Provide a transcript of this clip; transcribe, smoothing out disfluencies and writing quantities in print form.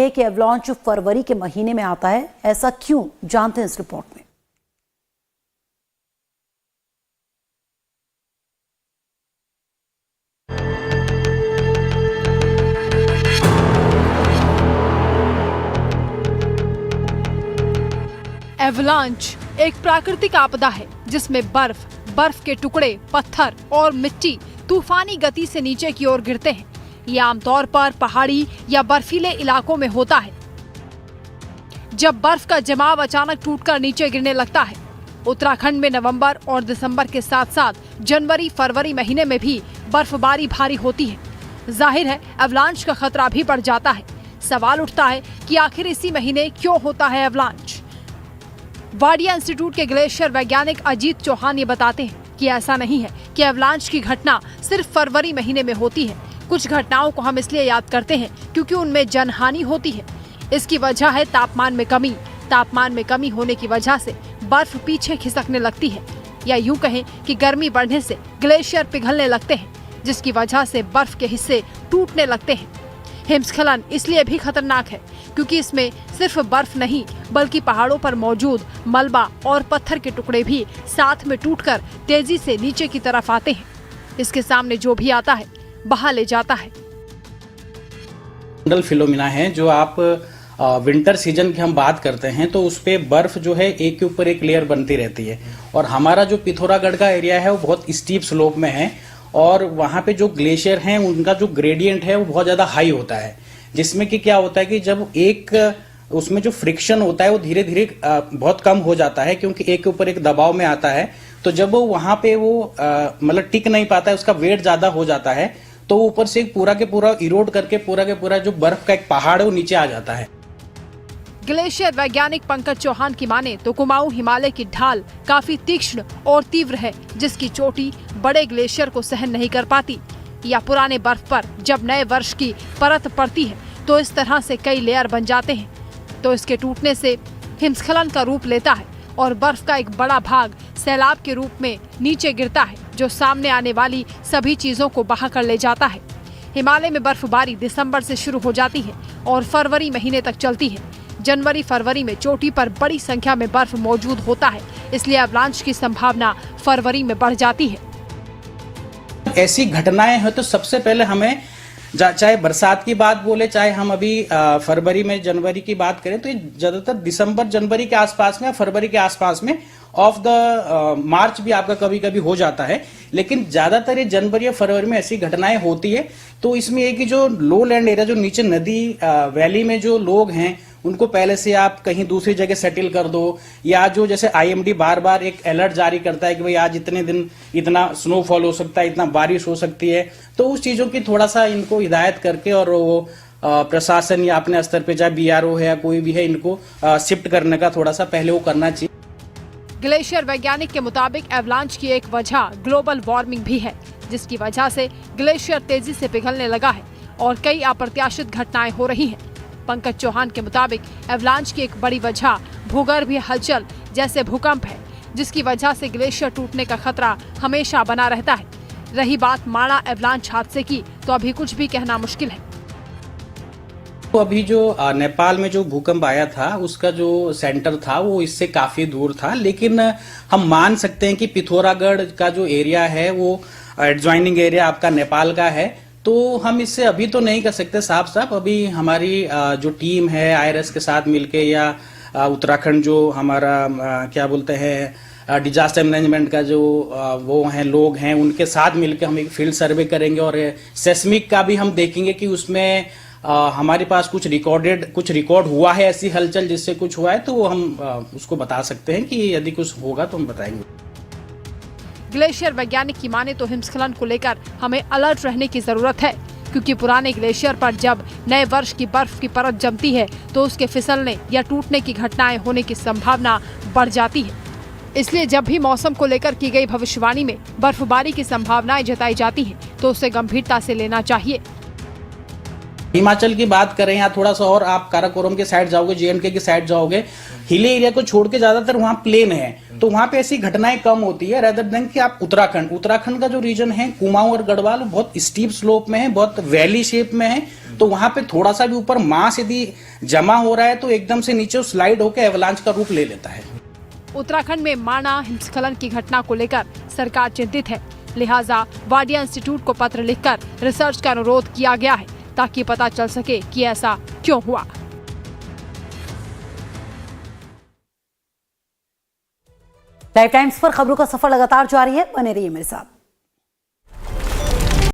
है कि एवलांच फरवरी के महीने में आता है, ऐसा क्यों, जानते हैं इस रिपोर्ट में। एवलांच एक प्राकृतिक आपदा है जिसमें बर्फ के टुकड़े, पत्थर और मिट्टी तूफानी गति से नीचे की ओर गिरते हैं। ये आमतौर पर पहाड़ी या बर्फीले इलाकों में होता है। जब बर्फ का जमाव अचानक टूटकर नीचे गिरने लगता है। उत्तराखंड में नवंबर और दिसंबर के साथ साथ जनवरी फरवरी महीने में भी बर्फबारी भारी होती है। जाहिर है एवलांच का खतरा भी बढ़ जाता है। सवाल उठता है कि आखिर इसी महीने क्यों होता है एवलांच। वाडिया इंस्टीट्यूट के ग्लेशियर वैज्ञानिक अजीत चौहान ये बताते हैं कि ऐसा नहीं है कि एवलांच की घटना सिर्फ फरवरी महीने में होती है। कुछ घटनाओं को हम इसलिए याद करते हैं क्योंकि उनमें जनहानि होती है। इसकी वजह है तापमान में कमी। तापमान में कमी होने की वजह से बर्फ पीछे खिसकने लगती है, या यूं कहें कि गर्मी बढ़ने से ग्लेशियर पिघलने लगते हैं, जिसकी वजह से बर्फ के हिस्से टूटने लगते हैं। हिमस्खलन इसलिए भी खतरनाक है क्योंकि इसमें सिर्फ बर्फ नहीं बल्कि पहाड़ों पर मौजूद मलबा और पत्थर के टुकड़े भी साथ में टूटकर तेजी से नीचे की तरफ आते हैं। इसके सामने जो भी आता है बहा ले जाता है। फिलोमिना है जो आप विंटर सीजन की हम बात करते हैं तो उस पे बर्फ जो है एक के ऊपर एक लेयर बनती रहती है। और हमारा जो पिथौरागढ़ का एरिया है वो बहुत स्टीप स्लोप में है और वहाँ पे जो ग्लेशियर हैं उनका जो ग्रेडियंट है वो बहुत ज्यादा हाई होता है, जिसमें कि क्या होता है कि जब एक उसमें जो फ्रिक्शन होता है वो धीरे धीरे बहुत कम हो जाता है क्योंकि एक के ऊपर एक दबाव में आता है। तो जब वो वहां पे वो मतलब टिक नहीं पाता है, उसका वेट ज्यादा हो जाता है, तो ऊपर से पूरा के पूरा इरोड करके पूरा के पूरा जो बर्फ का एक पहाड़ है वो नीचे आ जाता है। ग्लेशियर वैज्ञानिक पंकज चौहान की माने तो कुमाऊं हिमालय की ढाल काफी तीक्ष्ण और तीव्र है, जिसकी चोटी बड़े ग्लेशियर को सहन नहीं कर पाती। या पुराने बर्फ पर जब नए वर्ष की परत पड़ती है तो इस तरह से कई लेयर बन जाते हैं, तो इसके टूटने से हिमस्खलन का रूप लेता है और बर्फ का एक बड़ा भाग सैलाब के रूप में नीचे गिरता है, जो सामने आने वाली सभी चीजों को बहा कर ले जाता है। हिमालय में बर्फबारी दिसंबर से शुरू हो जाती है और फरवरी महीने तक चलती है। जनवरी फरवरी में चोटी पर बड़ी संख्या में बर्फ मौजूद होता है, इसलिए अवलांच की संभावना फरवरी में बढ़ जाती है। ऐसी घटनाएं हैं तो सबसे पहले हमें चाहे बरसात की बात बोले, चाहे हम अभी फरवरी में जनवरी की बात करें, तो ये ज्यादातर दिसंबर जनवरी के आसपास में, फरवरी के आसपास में, ऑफ द मार्च भी आपका कभी कभी हो जाता है, लेकिन ज्यादातर ये जनवरी या फरवरी में ऐसी घटनाएं होती है। तो इसमें एक जो लो लैंड एरिया, जो नीचे नदी वैली में जो लोग हैं उनको पहले से आप कहीं दूसरी जगह सेटल कर दो, या जो जैसे आईएमडी बार बार एक अलर्ट जारी करता है कि भाई आज इतने दिन इतना स्नोफॉल हो सकता है, इतना बारिश हो सकती है, तो उस चीजों की थोड़ा सा इनको हिदायत करके और वो प्रशासन या अपने स्तर पे चाहे बीआरओ है या कोई भी है, इनको शिफ्ट करने का थोड़ा सा पहले वो करना चाहिए। ग्लेशियर वैज्ञानिक के मुताबिक एवलांच की एक वजह ग्लोबल वार्मिंग भी है, जिसकी वजह से ग्लेशियर तेजी से पिघलने लगा है और कई अप्रत्याशित घटनाएं हो रही हैं। पंकज चौहान के मुताबिक एवलांच की एक बड़ी वजह भूगर्भीय हलचल जैसे भूकंप है, जिसकी वजह से ग्लेशियर टूटने का खतरा हमेशा बना रहता है। रही बात माणा एवलांच हादसे की, तो अभी कुछ भी कहना मुश्किल है। तो अभी जो नेपाल में जो भूकंप आया था उसका जो सेंटर था वो इससे काफी दूर था, लेकिन हम मान सकते हैं कि पिथौरागढ़ का जो एरिया है वो एडजॉइनिंग एरिया आपका नेपाल का है, तो हम इससे अभी तो नहीं कर सकते साफ साफ। अभी हमारी जो टीम है आईआरएस के साथ मिलके, या उत्तराखंड जो हमारा क्या बोलते हैं डिजास्टर मैनेजमेंट का जो वो हैं लोग हैं, उनके साथ मिलके हम एक फील्ड सर्वे करेंगे और सेस्मिक का भी हम देखेंगे कि उसमें हमारे पास कुछ रिकॉर्ड हुआ है ऐसी हलचल जिससे कुछ हुआ है, तो वो हम उसको बता सकते हैं कि यदि कुछ होगा तो हम बताएंगे। ग्लेशियर वैज्ञानिक की माने तो हिमस्खलन को लेकर हमें अलर्ट रहने की जरूरत है, क्योंकि पुराने ग्लेशियर पर जब नए वर्ष की बर्फ की परत जमती है तो उसके फिसलने या टूटने की घटनाएं होने की संभावना बढ़ जाती है। इसलिए जब भी मौसम को लेकर की गई भविष्यवाणी में बर्फबारी की संभावनाएं जताई जाती हैं, तो उसे गंभीरता से लेना चाहिए। हिमाचल की बात करें या थोड़ा सा और आप काराकोरम के साइड जाओगे, जेएंडके की साइड जाओगे, हिली एरिया को छोड़ के ज्यादातर वहाँ प्लेन है, तो वहाँ पे ऐसी घटनाएं कम होती है रेदर देन कि आप उत्तराखंड का जो रीजन है कुमाऊं और गढ़वाल बहुत स्टीप स्लोप में है, बहुत वैली शेप में है, तो वहां पे थोड़ा सा भी ऊपर मास यदि जमा हो रहा है तो एकदम से नीचे स्लाइड होकर एवलांच का रूप ले लेता है। उत्तराखंड में माणा हिमस्खलन की घटना को लेकर सरकार चिंतित है, लिहाजा वाडिया इंस्टीट्यूट को पत्र लिखकर रिसर्च का अनुरोध किया गया है ताकि पता चल सके कि ऐसा क्यों हुआ। लाइव टाइम्स पर खबरों का सफर लगातार जारी है, बने रहिए मेरे साथ।